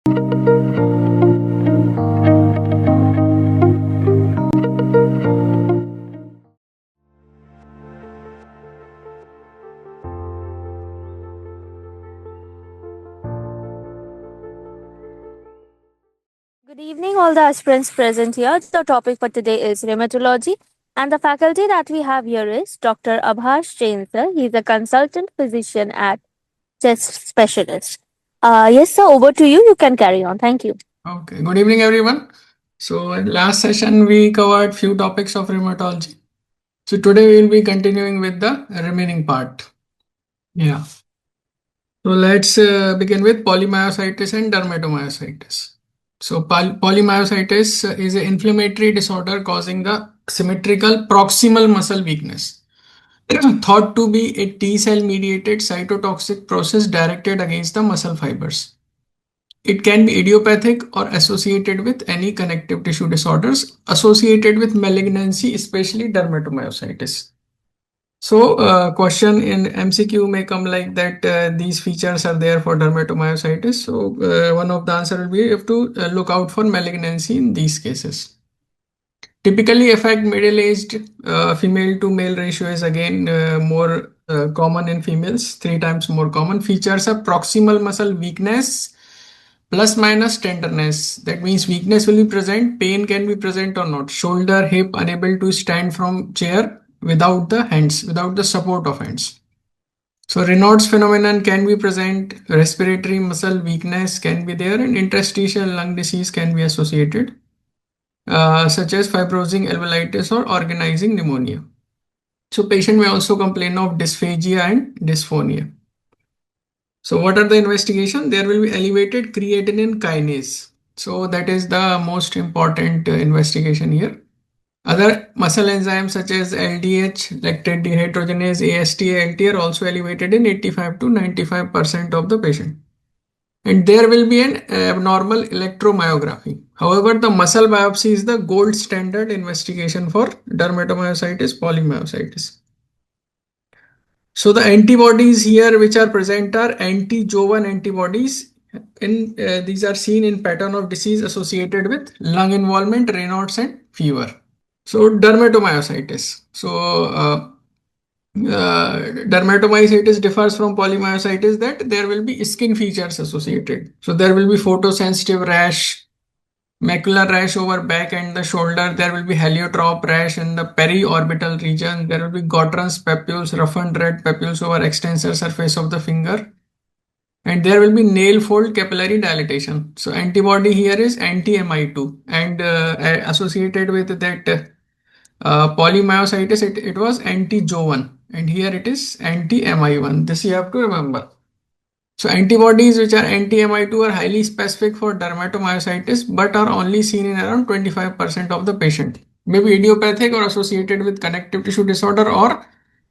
Good evening, all the aspirants present here. The topic for today is rheumatology, and the faculty that we have here is Dr. Abhash Jain, sir. He is a consultant physician at chest specialist. Yes, sir, over to you. You can carry on. Thank you. Okay, good evening, everyone. So, in last session, we covered few topics of rheumatology. So, today we will be continuing with the remaining part. Yeah. So, let's begin with polymyositis and dermatomyositis. So, polymyositis is an inflammatory disorder causing the symmetrical proximal muscle weakness, thought to be a T cell mediated cytotoxic process directed against the muscle fibers. It can be idiopathic or associated with any connective tissue disorders associated with malignancy, especially dermatomyositis. So, question in MCQ may come like that these features are there for dermatomyositis. So, one of the answer will be you have to look out for malignancy in these cases. Typically affect middle-aged female to male ratio is again more common in females, 3 times more common. Features are proximal muscle weakness plus minus tenderness. That means weakness will be present, pain can be present or not. Shoulder, hip, unable to stand from chair without the hands, without the support of hands. So Raynaud's phenomenon can be present, respiratory muscle weakness can be there, and interstitial lung disease can be associated, such as fibrosing alveolitis or organizing pneumonia. So patient may also complain of dysphagia and dysphonia. So what are the investigation? There will be elevated creatinine kinase. So that is the most important investigation here. Other muscle enzymes such as LDH, lactate dehydrogenase, AST, ALT are also elevated in 85 to 95% of the patient. And there will be an abnormal electromyography. However, the muscle biopsy is the gold standard investigation for dermatomyositis, polymyositis. So the antibodies here which are present are anti-Jo1 antibodies. These are seen in pattern of disease associated with lung involvement, Raynaud's and fever. So dermatomyositis. Dermatomyositis differs from polymyositis that there will be skin features associated. So there will be photosensitive rash, macular rash over back and the shoulder. There will be heliotrope rash in the periorbital region. There will be Gauthron's papules, roughened red papules over extensor surface of the finger. And there will be nail fold capillary dilatation. So antibody here is anti-MI2 and associated with that polymyositis, it was anti-Jo1 and here it is anti-MI1. This you have to remember. So antibodies which are anti-MI2 are highly specific for dermatomyositis but are only seen in around 25% of the patient. Maybe idiopathic or associated with connective tissue disorder or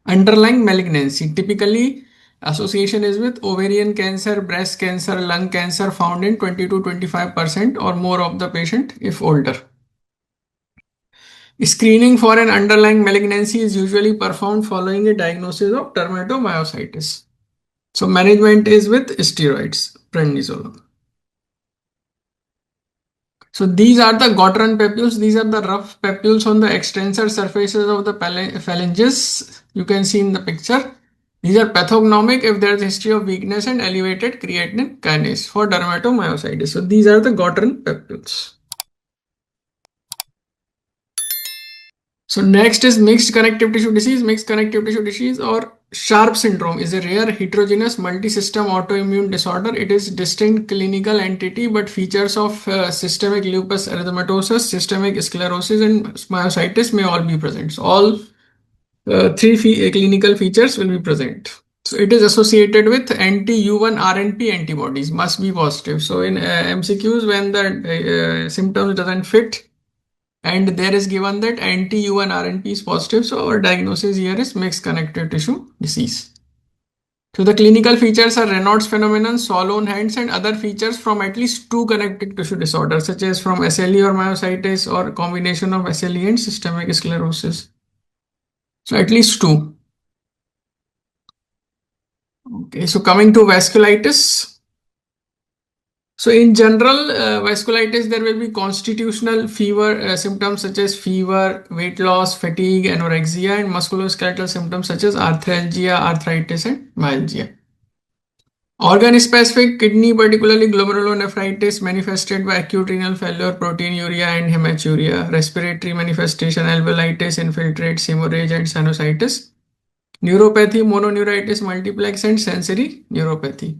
underlying malignancy. Typically, association is with ovarian cancer, breast cancer, lung cancer found in 20 to 25% or more of the patient if older. Screening for an underlying malignancy is usually performed following a diagnosis of dermatomyositis. So management is with steroids, prednisone. So these are the Gauthron papules. These are the rough papules on the extensor surfaces of the phalanges. You can see in the picture. These are pathognomic if there is history of weakness and elevated creatinine kinase for dermatomyositis. So these are the Gauthron papules. So next is mixed connective tissue disease. Mixed connective tissue disease or Sharp syndrome is a rare heterogeneous multi-system autoimmune disorder. It is distinct clinical entity but features of systemic lupus erythematosus, systemic sclerosis and myositis may all be present. So all three clinical features will be present. So it is associated with anti-U1 RNP antibodies must be positive. So in MCQs when the symptoms doesn't fit and there is given that anti-U1 RNP is positive. So our diagnosis here is mixed connective tissue disease. So the clinical features are Raynaud's phenomenon, swollen hands and other features from at least 2 connective tissue disorders such as from SLE or myositis or combination of SLE and systemic sclerosis. So at least 2. Okay, so coming to vasculitis. So in general, vasculitis, there will be constitutional fever symptoms such as fever, weight loss, fatigue, anorexia, and musculoskeletal symptoms such as arthralgia, arthritis, and myalgia. Organ-specific kidney, particularly glomerulonephritis, manifested by acute renal failure, proteinuria, and hematuria. Respiratory manifestation, alveolitis, infiltrates, hemorrhage, and sinusitis. Neuropathy, mononeuritis multiplex, and sensory neuropathy.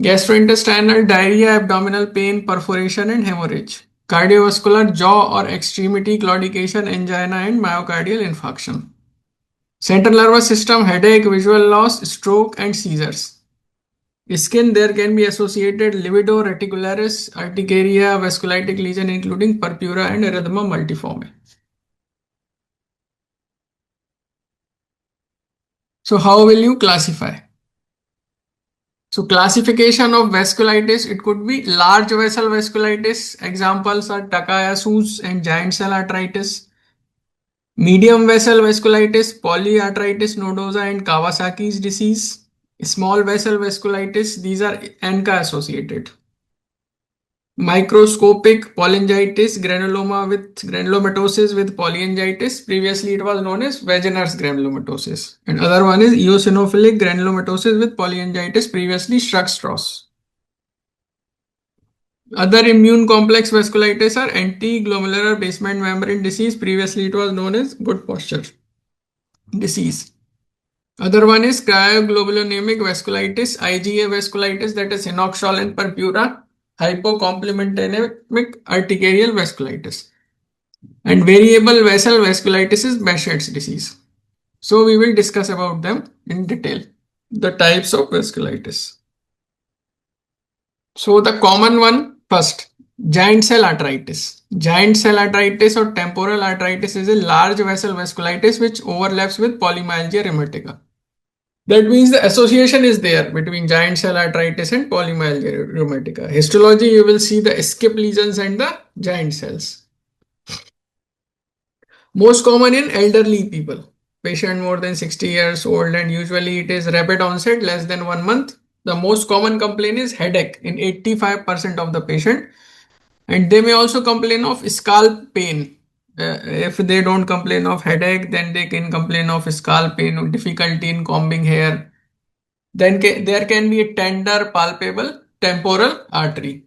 Gastrointestinal, diarrhea, abdominal pain, perforation, and hemorrhage. Cardiovascular, jaw or extremity claudication, angina, and myocardial infarction. Central nervous system, headache, visual loss, stroke, and seizures. Skin, there can be associated livedo reticularis, urticaria, vasculitic lesion including purpura and erythema multiforme. So how will you classify? So classification of vasculitis, it could be large vessel vasculitis. Examples are Takayasu and giant cell arteritis. Medium vessel vasculitis, polyarteritis nodosa and Kawasaki's disease. Small vessel vasculitis, these are ANCA associated. Microscopic polyangiitis, granulomatosis with polyangiitis. Previously, it was known as Wegener's granulomatosis. And other one is eosinophilic granulomatosis with polyangiitis, previously Schruck-Strauss. Other immune complex vasculitis are anti-glomerular basement membrane disease. Previously, it was known as good posture disease. Other one is cryoglobulonemic vasculitis, IgA vasculitis, that is inoxal and purpura, hypocomplementanemic arterial vasculitis. And variable vessel vasculitis is Behçet's disease. So we will discuss about them in detail, the types of vasculitis. So the common one first, giant cell arteritis. Giant cell arteritis or temporal arteritis is a large vessel vasculitis which overlaps with polymyalgia rheumatica. That means the association is there between giant cell arteritis and polymyalgia rheumatica. Histology, you will see the escape lesions and the giant cells. Most common in elderly people. Patient more than 60 years old, and usually it is rapid onset, less than 1 month. The most common complaint is headache in 85% of the patient. And they may also complain of scalp pain. If they don't complain of headache, then they can complain of scalp pain, difficulty in combing hair. Then there can be a tender, palpable temporal artery.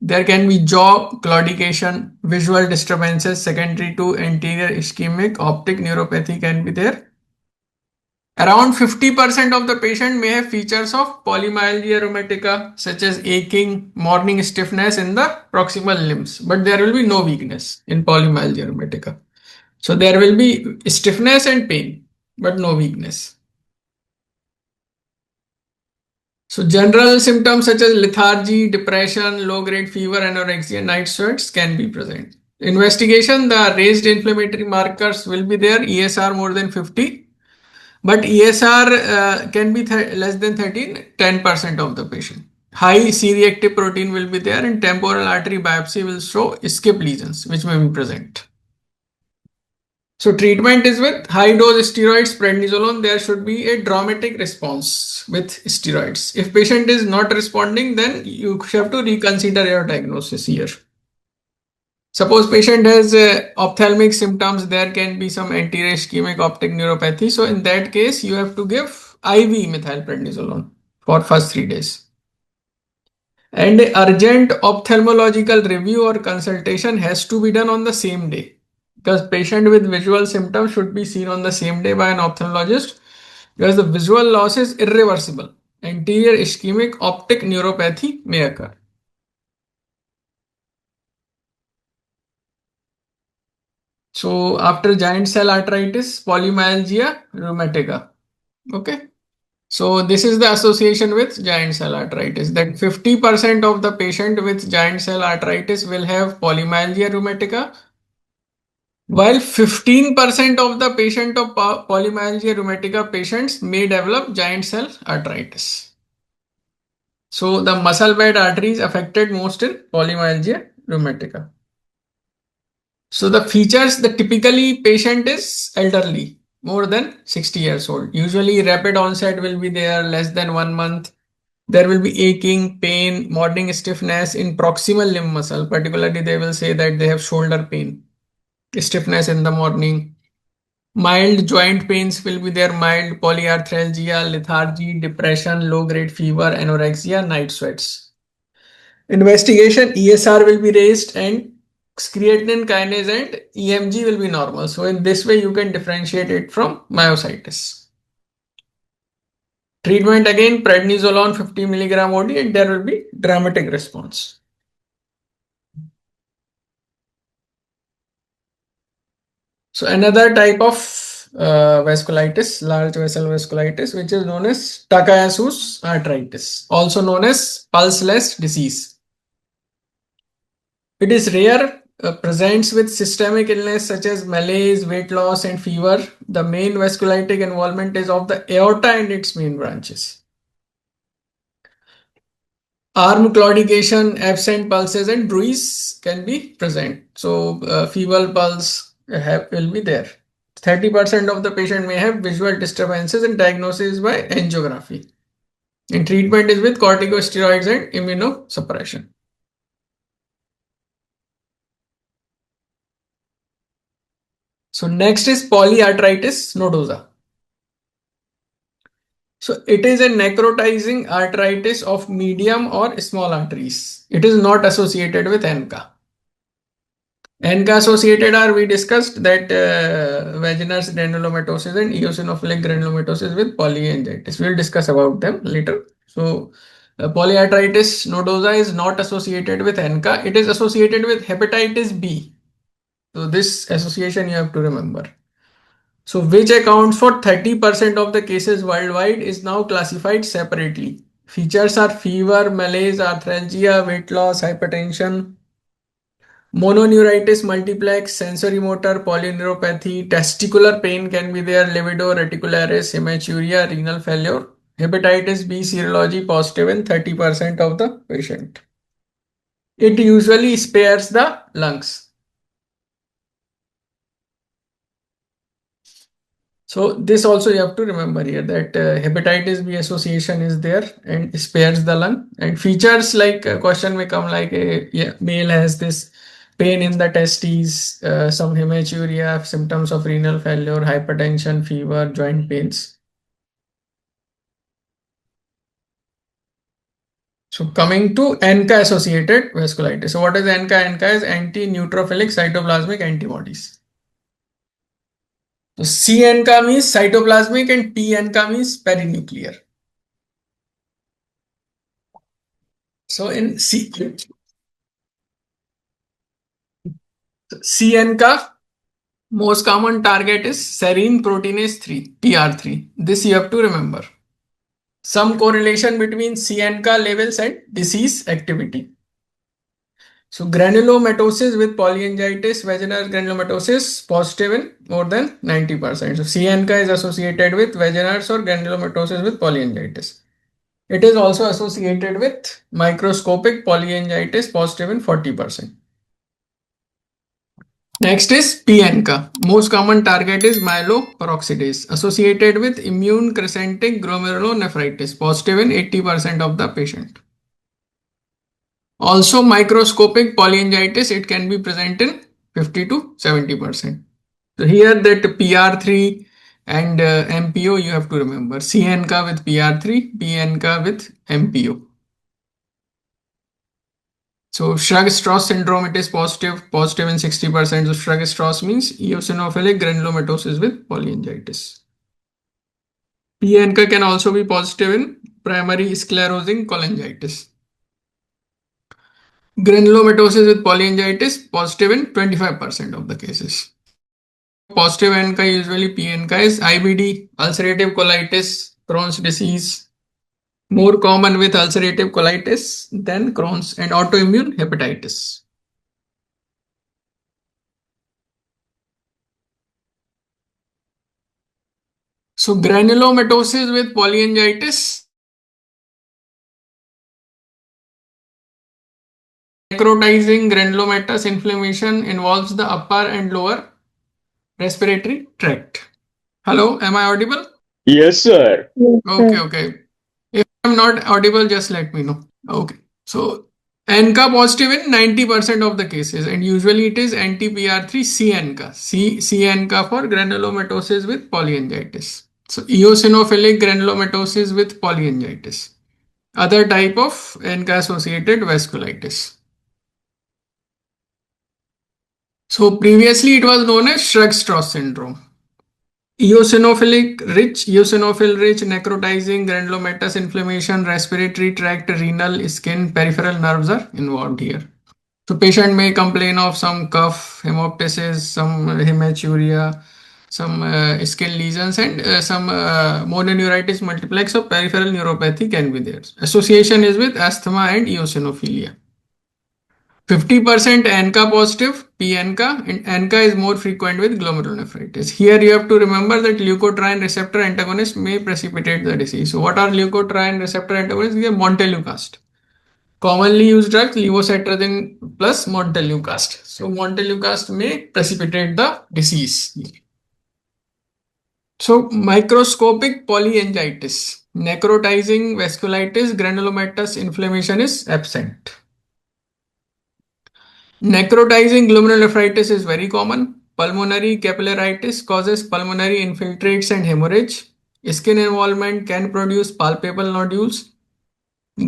There can be jaw claudication, visual disturbances secondary to anterior ischemic optic neuropathy can be there. Around 50% of the patient may have features of polymyalgia rheumatica, such as aching, morning stiffness in the proximal limbs, but there will be no weakness in polymyalgia rheumatica. So there will be stiffness and pain, but no weakness. So general symptoms such as lethargy, depression, low-grade fever, anorexia, night sweats can be present. Investigation, the raised inflammatory markers will be there, ESR more than 50. But ESR can be less than 13, 10% of the patient. High C-reactive protein will be there, and temporal artery biopsy will show escape lesions which may be present. So treatment is with high dose steroids, prednisolone. There should be a dramatic response with steroids. If patient is not responding, then you have to reconsider your diagnosis here. Suppose patient has ophthalmic symptoms, there can be some anterior ischemic optic neuropathy. So in that case, you have to give IV methylprednisolone for first 3 days. And urgent ophthalmological review or consultation has to be done on the same day, because patient with visual symptoms should be seen on the same day by an ophthalmologist, because the visual loss is irreversible. Anterior ischemic optic neuropathy may occur. So after giant cell arteritis, polymyalgia rheumatica. Okay. So this is the association with giant cell arteritis, that 50% of the patient with giant cell arteritis will have polymyalgia rheumatica, while 15% of the patient of polymyalgia rheumatica patients may develop giant cell arteritis. So the muscle bed arteries affected most in polymyalgia rheumatica. So the features, the typically patient is elderly, more than 60 years old. Usually rapid onset will be there, less than 1 month. There will be aching, pain, morning stiffness in proximal limb muscle. Particularly, they will say that they have shoulder pain, stiffness in the morning. Mild joint pains will be there, mild polyarthralgia, lethargy, depression, low grade fever, anorexia, night sweats. Investigation ESR will be raised and creatinine kinase and EMG will be normal. So, in this way, you can differentiate it from myositis. Treatment again prednisolone 50 milligram OD and there will be dramatic response. So another type of vasculitis, large vessel vasculitis, which is known as Takayasu arthritis, also known as pulseless disease. It is rare, presents with systemic illness such as malaise, weight loss, and fever. The main vasculitic involvement is of the aorta and its main branches. Arm claudication, absent pulses, and bruise can be present. So, feeble pulse will be there. 30% of the patient may have visual disturbances and diagnosis by angiography. And treatment is with corticosteroids and immunosuppression. So, next is polyarthritis nodosa. So, it is a necrotizing arthritis of medium or small arteries. It is not associated with ANCA. ANCA associated are we discussed that vaginal granulomatosis and eosinophilic granulomatosis with polyangiitis. We will discuss about them later. So, polyarthritis nodosa is not associated with ANCA. It is associated with hepatitis B. So, this association you have to remember. So, which accounts for 30% of the cases worldwide is now classified separately. Features are fever, malaise, arthralgia, weight loss, hypertension, mononeuritis multiplex, sensory motor, polyneuropathy, testicular pain can be there, libido, reticularis, hematuria, renal failure, hepatitis B serology positive in 30% of the patient. It usually spares the lungs. So this also you have to remember here that hepatitis B association is there and spares the lung. And features like a question may come like a male has this pain in the testes, some hematuria, symptoms of renal failure, hypertension, fever, joint pains. So coming to ANCA associated vasculitis. So what is ANCA? ANCA is anti-neutrophilic cytoplasmic antibodies. So CNCA means cytoplasmic and PNCA means perinuclear. So in CNCA, most common target is serine proteinase 3, PR3. This you have to remember. Some correlation between CNCA levels and disease activity. So granulomatosis with polyangiitis, vaginal granulomatosis positive in more than 90%. So CNCA is associated with vaginal or granulomatosis with polyangiitis. It is also associated with microscopic polyangiitis positive in 40%. Next is PNCA. Most common target is myeloperoxidase associated with immune crescentic glomerulonephritis positive in 80% of the patient. Also microscopic polyangiitis, it can be present in 50 to 70%. So here that PR3 and MPO you have to remember. CNCA with PR3, PNCA with MPO. So Shrug-Strauss syndrome, it is positive in 60%. So Shrug-Strauss means eosinophilic granulomatosis with polyangiitis. PNCA can also be positive in primary sclerosing cholangitis. Granulomatosis with polyangiitis positive in 25% of the cases. Positive NCA usually PNCA is IBD, ulcerative colitis, Crohn's disease. More common with ulcerative colitis than Crohn's and autoimmune hepatitis. So granulomatosis with polyangiitis, necrotizing granulomatous inflammation involves the upper and lower respiratory tract. Hello, am I audible? Yes, sir. Yes, Okay, sir. okay. I'm not audible, just let me know. Okay. So NCA positive in 90% of the cases, and usually it is anti-PR3 CNCA. CNCA for granulomatosis with polyangiitis. So eosinophilic granulomatosis with polyangiitis. Other type of NCA associated vasculitis. So previously it was known as Shrug-Strauss syndrome. Eosinophil rich necrotizing granulomatous inflammation, respiratory tract, renal, skin, peripheral nerves are involved here. So patient may complain of some cough, hemoptysis, some hematuria, some skin lesions, and some mononeuritis multiplex of peripheral neuropathy can be there. Association is with asthma and eosinophilia. 50% ANCA positive, PNCA, and ANCA is more frequent with glomerulonephritis. Here you have to remember that leukotriene receptor antagonist may precipitate the disease. So what are leukotriene receptor antagonists? They are montelukast. Commonly used drugs, levocetirizine plus montelukast. So montelukast may precipitate the disease. So microscopic polyangiitis, necrotizing vasculitis, granulomatous inflammation is absent. Necrotizing glomerulonephritis is very common. Pulmonary capillaritis causes pulmonary infiltrates and hemorrhage. Skin involvement can produce palpable nodules.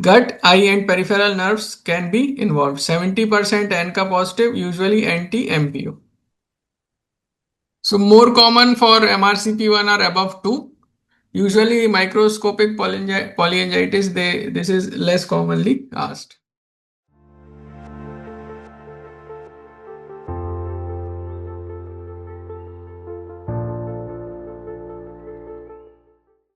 Gut, eye, and peripheral nerves can be involved. 70% ANCA positive, usually anti-MPO. So more common for MRCP1 are above 2. Usually microscopic polyangiitis, this is less commonly asked.